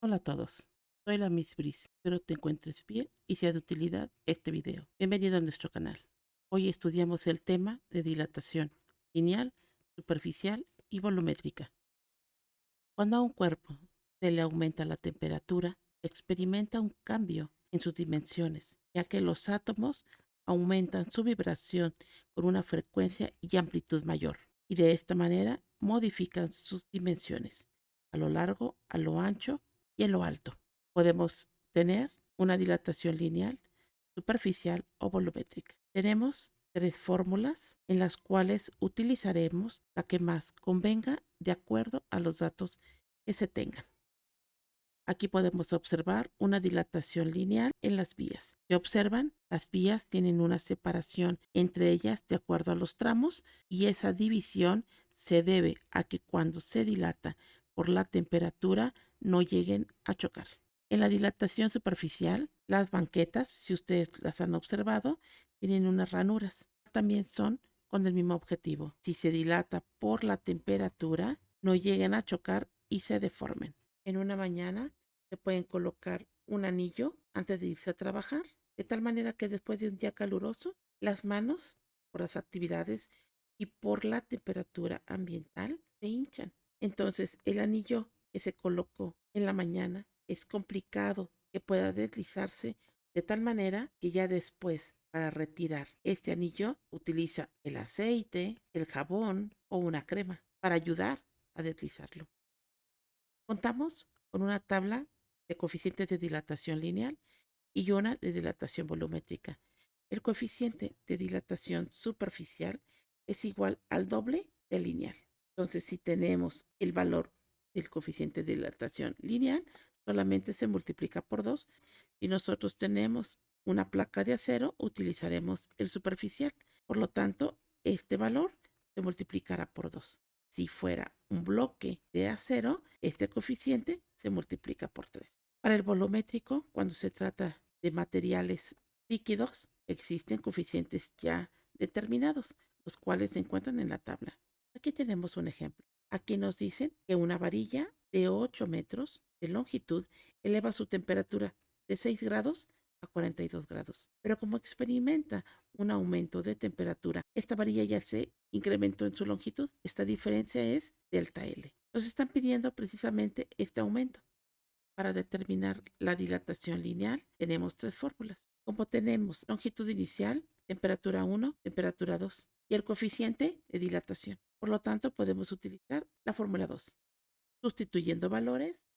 Hola a todos, soy la Miss Brice. Espero te encuentres bien y sea de utilidad este video. Bienvenido a nuestro canal. Hoy estudiamos el tema de dilatación lineal, superficial y volumétrica. Cuando a un cuerpo se le aumenta la temperatura, experimenta un cambio en sus dimensiones, ya que los átomos aumentan su vibración con una frecuencia y amplitud mayor, y de esta manera modifican sus dimensiones a lo largo, a lo ancho y en lo alto. Podemos tener una dilatación lineal, superficial o volumétrica. Tenemos tres fórmulas en las cuales utilizaremos la que más convenga de acuerdo a los datos que se tengan. Aquí podemos observar una dilatación lineal en las vías. Si observan, las vías tienen una separación entre ellas de acuerdo a los tramos, y esa división se debe a que cuando se dilata por la temperatura no lleguen a chocar. En la dilatación superficial, las banquetas, si ustedes las han observado, tienen unas ranuras. También son con el mismo objetivo. Si se dilata por la temperatura, no lleguen a chocar y se deformen. En una mañana se pueden colocar un anillo antes de irse a trabajar, de tal manera que después de un día caluroso, las manos, por las actividades y por la temperatura ambiental, se hinchan. Entonces, el anillo que se colocó en la mañana es complicado que pueda deslizarse, de tal manera que ya después, para retirar este anillo, utiliza el aceite, el jabón o una crema para ayudar a deslizarlo. Contamos con una tabla de coeficientes de dilatación lineal y una de dilatación volumétrica. El coeficiente de dilatación superficial es igual al doble del lineal. Entonces, si tenemos el valor del coeficiente de dilatación lineal, solamente se multiplica por 2. Si nosotros tenemos una placa de acero, utilizaremos el superficial. Por lo tanto, este valor se multiplicará por 2. Si fuera un bloque de acero, este coeficiente se multiplica por 3. Para el volumétrico, cuando se trata de materiales líquidos, existen coeficientes ya determinados, los cuales se encuentran en la tabla. Aquí tenemos un ejemplo. Aquí nos dicen que una varilla de 8 metros de longitud eleva su temperatura de 6 grados a 42 grados. Pero como experimenta un aumento de temperatura, esta varilla ya se incrementó en su longitud. Esta diferencia es delta L. Nos están pidiendo precisamente este aumento. Para determinar la dilatación lineal tenemos tres fórmulas. Como tenemos longitud inicial, temperatura 1, temperatura 2 y el coeficiente de dilatación. Por lo tanto, podemos utilizar la fórmula 2. Sustituyendo valores,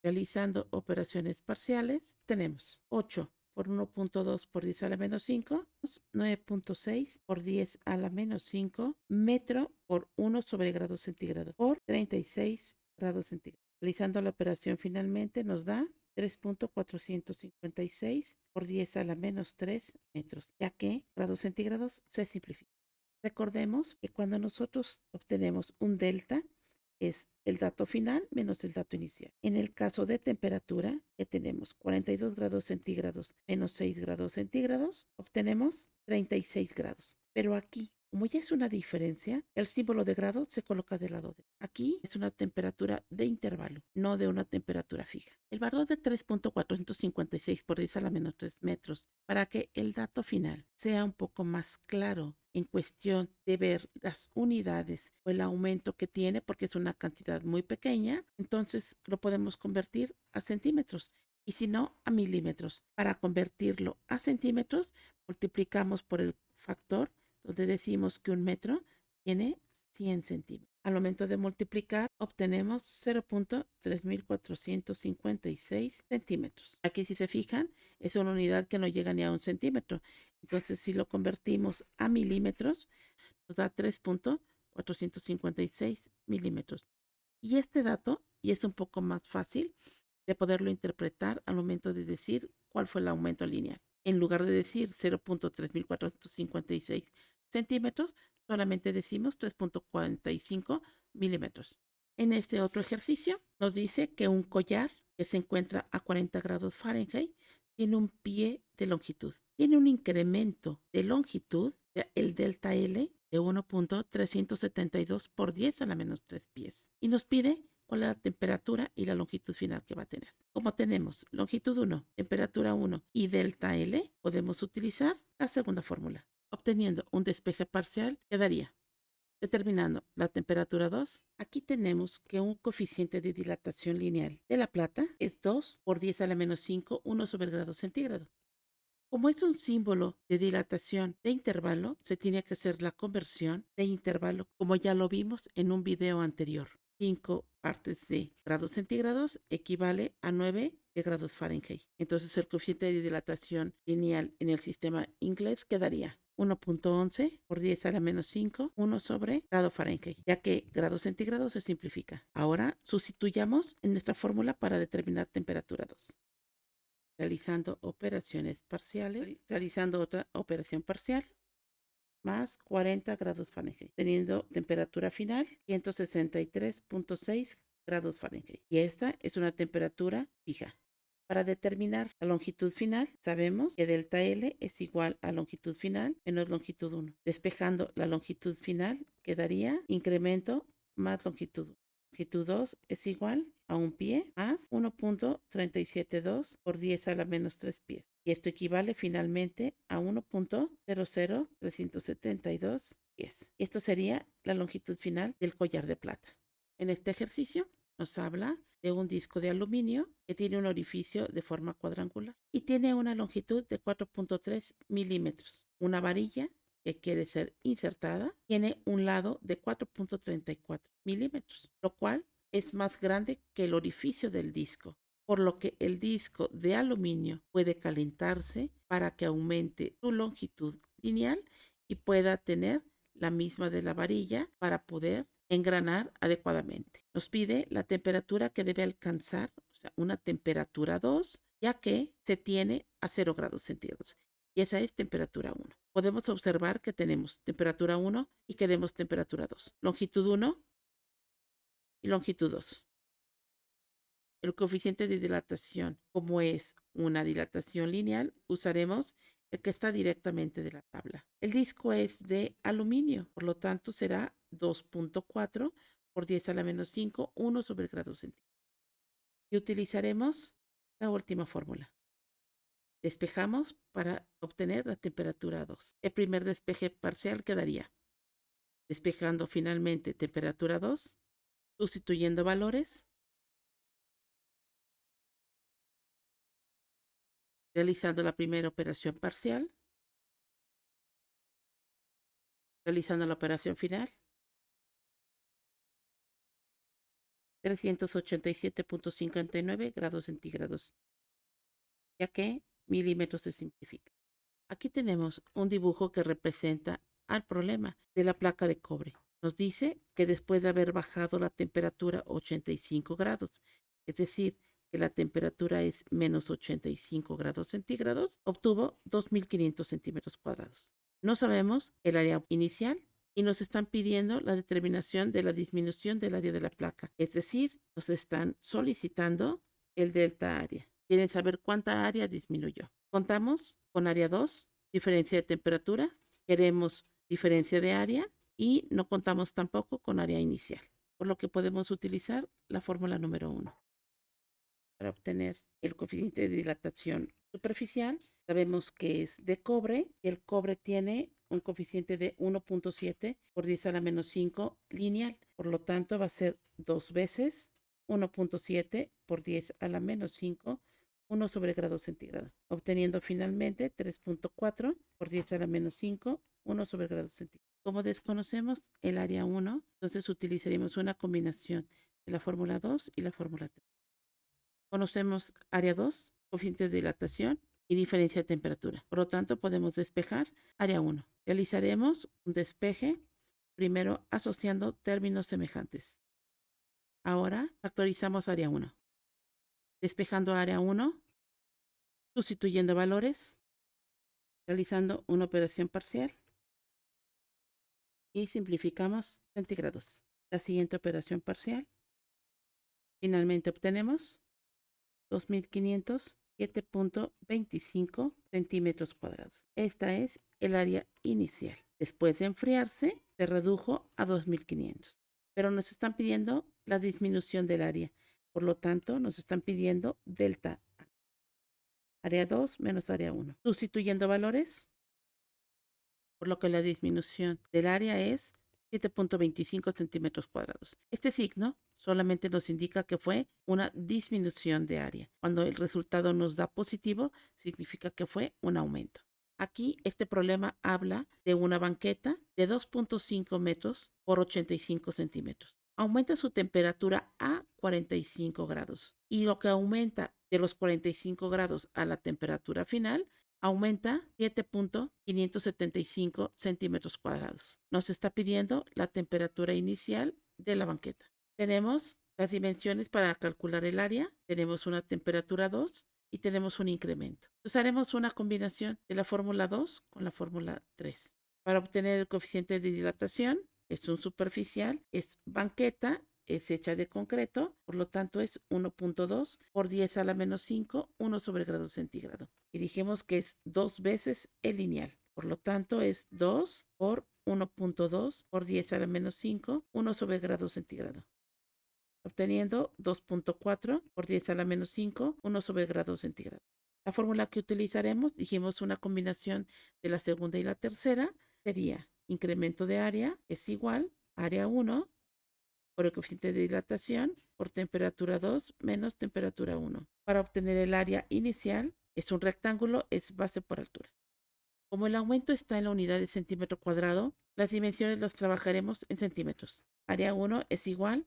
realizando operaciones parciales, tenemos 8 por 1.2 por 10 a la menos 5, 9.6 por 10 a la menos 5, metro por 1 sobre grado centígrado por 36 grados centígrados. Realizando la operación finalmente nos da 3.456 por 10 a la menos 3 metros, ya que grados centígrados se simplifica. Recordemos que cuando nosotros obtenemos un delta, es el dato final menos el dato inicial. En el caso de temperatura, que tenemos 42 grados centígrados menos 6 grados centígrados, obtenemos 36 grados. Pero aquí, como ya es una diferencia, el símbolo de grado se coloca del lado de. Aquí es una temperatura de intervalo, no de una temperatura fija. El valor de 3.456 por 10 a la menos 3 metros, para que el dato final sea un poco más claro en cuestión de ver las unidades o el aumento que tiene, porque es una cantidad muy pequeña, entonces lo podemos convertir a centímetros y si no a milímetros. Para convertirlo a centímetros, multiplicamos por el factor donde decimos que un metro tiene 100 centímetros. Al momento de multiplicar, obtenemos 0.3456 centímetros. Aquí, si se fijan, es una unidad que no llega ni a un centímetro. Entonces, si lo convertimos a milímetros, nos da 3.456 milímetros. Y este dato, y es un poco más fácil de poderlo interpretar al momento de decir cuál fue el aumento lineal. En lugar de decir 0.3456 centímetros, solamente decimos 3.45 milímetros. En este otro ejercicio nos dice que un collar que se encuentra a 40 grados Fahrenheit tiene un pie de longitud. Tiene un incremento de longitud, el delta L, de 1.372 por 10 a la menos 3 pies. Y nos pide cuál es la temperatura y la longitud final que va a tener. Como tenemos longitud 1, temperatura 1 y delta L, podemos utilizar la segunda fórmula. Obteniendo un despeje parcial, quedaría determinando la temperatura 2. Aquí tenemos que un coeficiente de dilatación lineal de la plata es 2 por 10 a la menos 5, 1 sobre el grado centígrado. Como es un símbolo de dilatación de intervalo, se tiene que hacer la conversión de intervalo, como ya lo vimos en un video anterior. 5 partes de grados centígrados equivale a 9 de grados Fahrenheit. Entonces el coeficiente de dilatación lineal en el sistema inglés quedaría 1.11 por 10 a la menos 5, 1 sobre grado Fahrenheit, ya que grado centígrado se simplifica. Ahora sustituyamos en nuestra fórmula para determinar temperatura 2. Realizando operaciones parciales, realizando otra operación parcial, más 40 grados Fahrenheit, teniendo temperatura final 163.6 grados Fahrenheit. Y esta es una temperatura fija. Para determinar la longitud final, sabemos que delta L es igual a longitud final menos longitud 1. Despejando la longitud final, quedaría incremento más longitud 1. Longitud 2 es igual a un pie más 1.372 por 10 a la menos 3 pies. Y esto equivale finalmente a 1.00372 pies. Esto sería la longitud final del collar de plata. En este ejercicio nos habla de un disco de aluminio que tiene un orificio de forma cuadrangular y tiene una longitud de 4.3 milímetros. Una varilla que quiere ser insertada tiene un lado de 4.34 milímetros, lo cual es más grande que el orificio del disco, por lo que el disco de aluminio puede calentarse para que aumente su longitud lineal y pueda tener la misma de la varilla para poder engranar adecuadamente. Nos pide la temperatura que debe alcanzar, o sea, una temperatura 2, ya que se tiene a 0 grados centígrados. Y esa es temperatura 1. Podemos observar que tenemos temperatura 1 y queremos temperatura 2. Longitud 1 y longitud 2. El coeficiente de dilatación, como es una dilatación lineal, usaremos el que está directamente de la tabla. El disco es de aluminio, por lo tanto será 2.4 por 10 a la menos 5, 1 sobre el grado centígrado. Y utilizaremos la última fórmula. Despejamos para obtener la temperatura 2. El primer despeje parcial quedaría despejando finalmente temperatura 2, sustituyendo valores, realizando la primera operación parcial, realizando la operación final, 387.59 grados centígrados, ya que milímetros se simplifica. Aquí tenemos un dibujo que representa al problema de la placa de cobre. Nos dice que después de haber bajado la temperatura 85 grados, es decir, que la temperatura es menos 85 grados centígrados, obtuvo 2.500 centímetros cuadrados. No sabemos el área inicial y nos están pidiendo la determinación de la disminución del área de la placa. Es decir, nos están solicitando el delta área. Quieren saber cuánta área disminuyó. Contamos con área 2, diferencia de temperatura. Queremos diferencia de área y no contamos tampoco con área inicial, por lo que podemos utilizar la fórmula número 1. Para obtener el coeficiente de dilatación superficial, sabemos que es de cobre y el cobre tiene un coeficiente de 1.7 por 10 a la menos 5 lineal. Por lo tanto, va a ser 2 veces 1.7 por 10 a la menos 5, 1 sobre grado centígrado, obteniendo finalmente 3.4 por 10 a la menos 5, 1 sobre grado centígrado. Como desconocemos el área 1, entonces utilizaremos una combinación de la fórmula 2 y la fórmula 3. Conocemos área 2, coeficiente de dilatación y diferencia de temperatura. Por lo tanto, podemos despejar área 1. Realizaremos un despeje primero asociando términos semejantes. Ahora factorizamos área 1. Despejando área 1, sustituyendo valores, realizando una operación parcial y simplificamos centígrados. La siguiente operación parcial. Finalmente obtenemos 2.507.25 centímetros cuadrados. Esta es el área inicial. Después de enfriarse, se redujo a 2.500. Pero nos están pidiendo la disminución del área. Por lo tanto, nos están pidiendo delta A. Área 2 menos área 1. Sustituyendo valores, por lo que la disminución del área es 7.25 centímetros cuadrados. Este signo solamente nos indica que fue una disminución de área. Cuando el resultado nos da positivo, significa que fue un aumento. Aquí este problema habla de una banqueta de 2.5 metros por 85 centímetros. Aumenta su temperatura a 45 grados y lo que aumenta de los 45 grados a la temperatura final aumenta 7.575 centímetros cuadrados. Nos está pidiendo la temperatura inicial de la banqueta. Tenemos las dimensiones para calcular el área. Tenemos una temperatura 2 y tenemos un incremento. Entonces haremos una combinación de la fórmula 2 con la fórmula 3. Para obtener el coeficiente de dilatación, es un superficial, es banqueta, es hecha de concreto, por lo tanto es 1.2 por 10 a la menos 5, 1 sobre grado centígrado. Y dijimos que es 2 veces el lineal, por lo tanto es 2 por 1.2 por 10 a la menos 5, 1 sobre grado centígrado. Obteniendo 2.4 por 10 a la menos 5, 1 sobre grado centígrado. La fórmula que utilizaremos, dijimos una combinación de la segunda y la tercera, sería incremento de área es igual a área 1 por el coeficiente de dilatación por temperatura 2 menos temperatura 1. Para obtener el área inicial, es un rectángulo, es base por altura. Como el aumento está en la unidad de centímetro cuadrado, las dimensiones las trabajaremos en centímetros. Área 1 es igual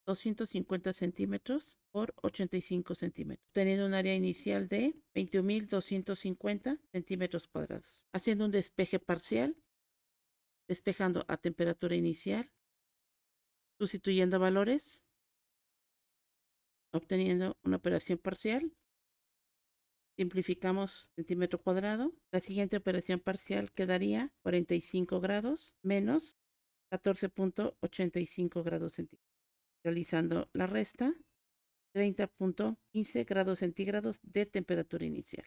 a 250 centímetros por 85 centímetros, teniendo un área inicial de 21.250 centímetros cuadrados. Haciendo un despeje parcial, despejando a temperatura inicial, sustituyendo valores, obteniendo una operación parcial. Simplificamos centímetro cuadrado. La siguiente operación parcial quedaría 45 grados menos 14.85 grados centígrados. Realizando la resta, 30.15 grados centígrados de temperatura inicial.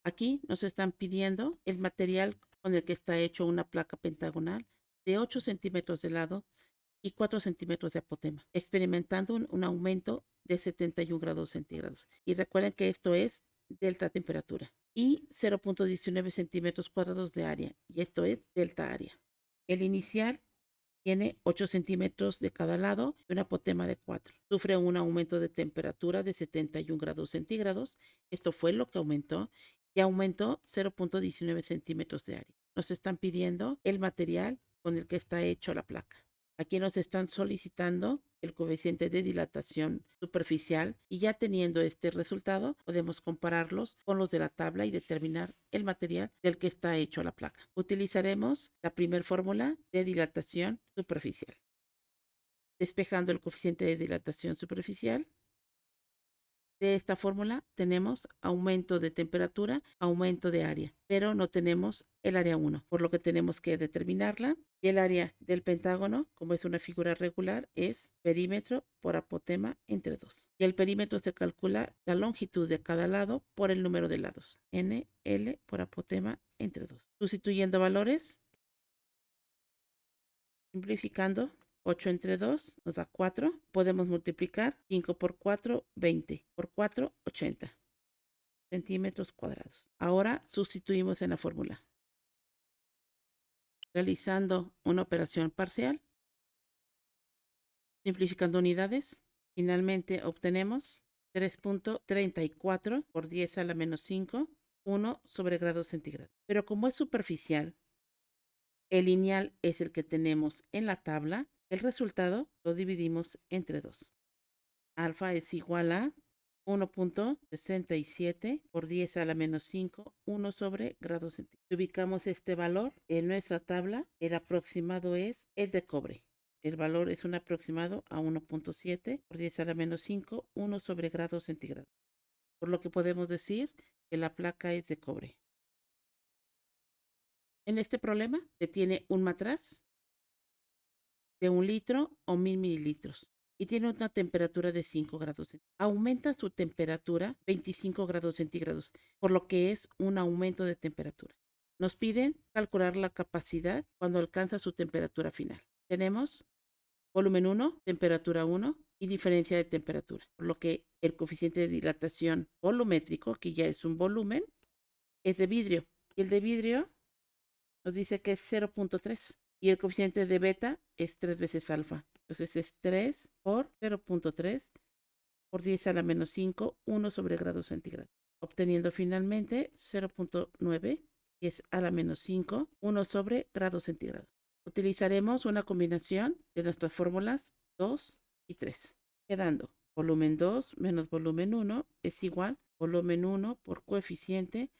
Aquí nos están pidiendo el material con el que está hecho una placa pentagonal de 8 centímetros de lado y 4 centímetros de apotema, experimentando un aumento de 71 grados centígrados. Y recuerden que esto es delta temperatura y 0.19 centímetros cuadrados de área, y esto es delta área. El inicial tiene 8 centímetros de cada lado y un apotema de 4. Sufre un aumento de temperatura de 71 grados centígrados. Esto fue lo que aumentó y aumentó 0.19 centímetros de área. Nos están pidiendo el material con el que está hecho la placa. Aquí nos están solicitando el coeficiente de dilatación superficial y ya teniendo este resultado podemos compararlos con los de la tabla y determinar el material del que está hecho la placa. Utilizaremos la primera fórmula de dilatación superficial. Despejando el coeficiente de dilatación superficial, de esta fórmula tenemos aumento de temperatura, aumento de área, pero no tenemos el área 1, por lo que tenemos que determinarla. Y el área del pentágono, como es una figura regular, es perímetro por apotema entre 2. Y el perímetro se calcula la longitud de cada lado por el número de lados, n, l por apotema entre 2. Sustituyendo valores, simplificando, 8 entre 2 nos da 4. Podemos multiplicar 5 por 4, 20. Por 4, 80 centímetros cuadrados. Ahora sustituimos en la fórmula. Realizando una operación parcial, simplificando unidades, finalmente obtenemos 3.34 por 10 a la menos 5, 1 sobre grado centígrado. Pero como es superficial, el lineal es el que tenemos en la tabla, el resultado lo dividimos entre 2. Alfa es igual a 1.67 por 10 a la menos 5, 1 sobre grado centígrado. Si ubicamos este valor en nuestra tabla, el aproximado es el de cobre. El valor es un aproximado a 1.7 por 10 a la menos 5, 1 sobre grado centígrado. Por lo que podemos decir que la placa es de cobre. En este problema se tiene un matraz de 1 litro o 1000 mililitros y tiene una temperatura de 5 grados centígrados. Aumenta su temperatura 25 grados centígrados, por lo que es un aumento de temperatura. Nos piden calcular la capacidad cuando alcanza su temperatura final. Tenemos volumen 1, temperatura 1 y diferencia de temperatura, por lo que el coeficiente de dilatación volumétrico, que ya es un volumen, es de vidrio. Y el de vidrio nos dice que es 0.3 y el coeficiente de beta es 3 veces alfa. Entonces es 3 por 0.3 por 10 a la menos 5, 1 sobre grado centígrado, obteniendo finalmente 0.9, 10 a la menos 5, 1 sobre grado centígrado. Utilizaremos una combinación de nuestras fórmulas 2 y 3, quedando volumen 2 menos volumen 1 es igual volumen 1 por coeficiente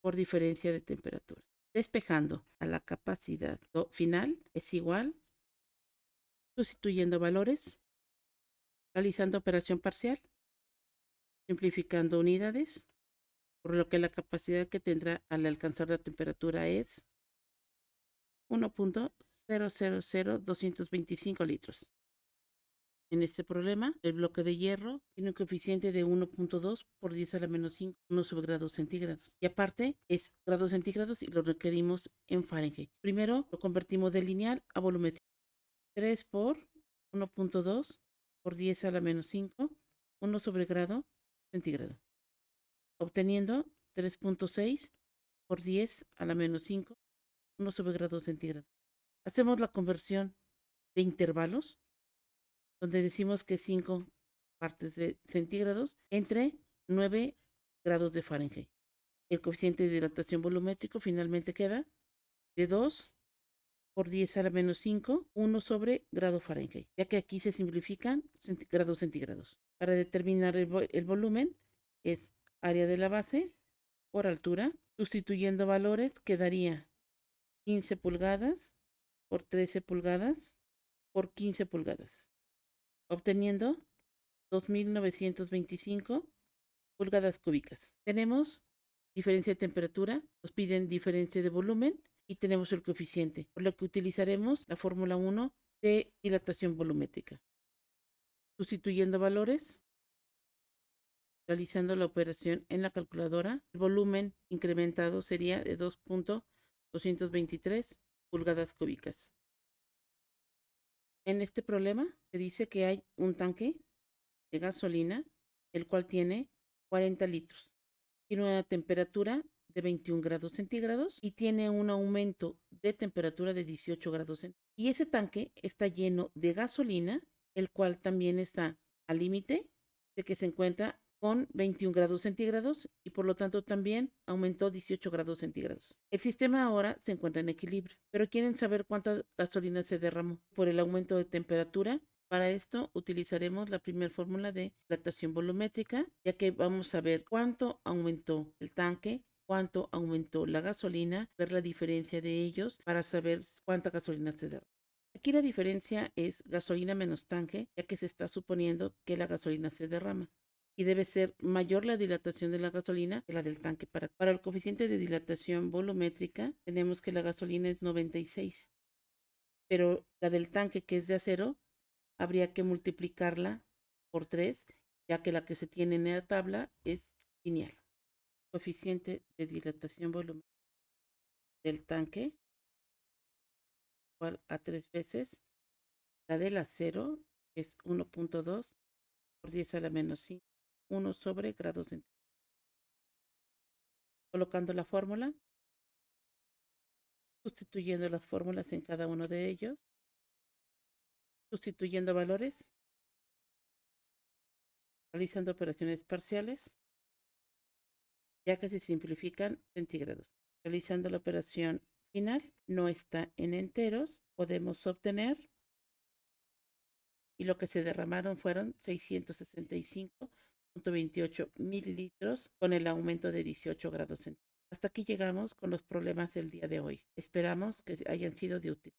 por diferencia de temperatura. Despejando a la capacidad final es igual, sustituyendo valores, realizando operación parcial, simplificando unidades, por lo que la capacidad que tendrá al alcanzar la temperatura es 1.000225 litros. En este problema, el bloque de hierro tiene un coeficiente de 1.2 por 10 a la menos 5, 1 sobre grados centígrados. Y aparte es grados centígrados y lo requerimos en Fahrenheit. Primero lo convertimos de lineal a volumétrico. 3 por 1.2 por 10 a la menos 5, 1 sobre grado centígrado, obteniendo 3.6 por 10 a la menos 5, 1 sobre grado centígrado. Hacemos la conversión de intervalos, donde decimos que 5 partes de centígrados entre 9 grados de Fahrenheit. El coeficiente de dilatación volumétrico finalmente queda de 2 por 10 a la menos 5, 1 sobre grado Fahrenheit, ya que aquí se simplifican grados centígrados. Para determinar el volumen es área de la base por altura, sustituyendo valores quedaría 15 pulgadas por 13 pulgadas por 15 pulgadas, obteniendo 2.925 pulgadas cúbicas. Tenemos diferencia de temperatura, nos piden diferencia de volumen y tenemos el coeficiente, por lo que utilizaremos la fórmula 1 de dilatación volumétrica. Sustituyendo valores, realizando la operación en la calculadora, el volumen incrementado sería de 2.223 pulgadas cúbicas. En este problema se dice que hay un tanque de gasolina, el cual tiene 40 litros. Tiene una temperatura de 21 grados centígrados y tiene un aumento de temperatura de 18 grados centígrados. Y ese tanque está lleno de gasolina, el cual también está al límite de que se encuentra con 21 grados centígrados y por lo tanto también aumentó 18 grados centígrados. El sistema ahora se encuentra en equilibrio, pero quieren saber cuánta gasolina se derramó por el aumento de temperatura. Para esto utilizaremos la primera fórmula de dilatación volumétrica, ya que vamos a ver cuánto aumentó el tanque, cuánto aumentó la gasolina, ver la diferencia de ellos para saber cuánta gasolina se derramó. Aquí la diferencia es gasolina menos tanque, ya que se está suponiendo que la gasolina se derrama y debe ser mayor la dilatación de la gasolina que la del tanque. Para el coeficiente de dilatación volumétrica tenemos que la gasolina es 96, pero la del tanque, que es de acero, habría que multiplicarla por 3, ya que la que se tiene en la tabla es lineal. Coeficiente de dilatación volumétrica del tanque igual a 3 veces la del acero, que es 1.2 por 10 a la menos 5, 1 sobre grados centígrados. Colocando la fórmula, sustituyendo las fórmulas en cada uno de ellos, sustituyendo valores, realizando operaciones parciales, ya que se simplifican centígrados. Realizando la operación final, no está en enteros, podemos obtener, y lo que se derramaron fueron 665.28 mililitros con el aumento de 18 grados centígrados. Hasta aquí llegamos con los problemas del día de hoy. Esperamos que hayan sido de útil.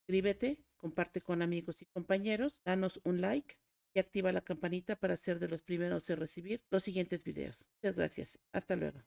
Suscríbete, comparte con amigos y compañeros, danos un like y activa la campanita para ser de los primeros en recibir los siguientes videos. Muchas gracias. Hasta luego.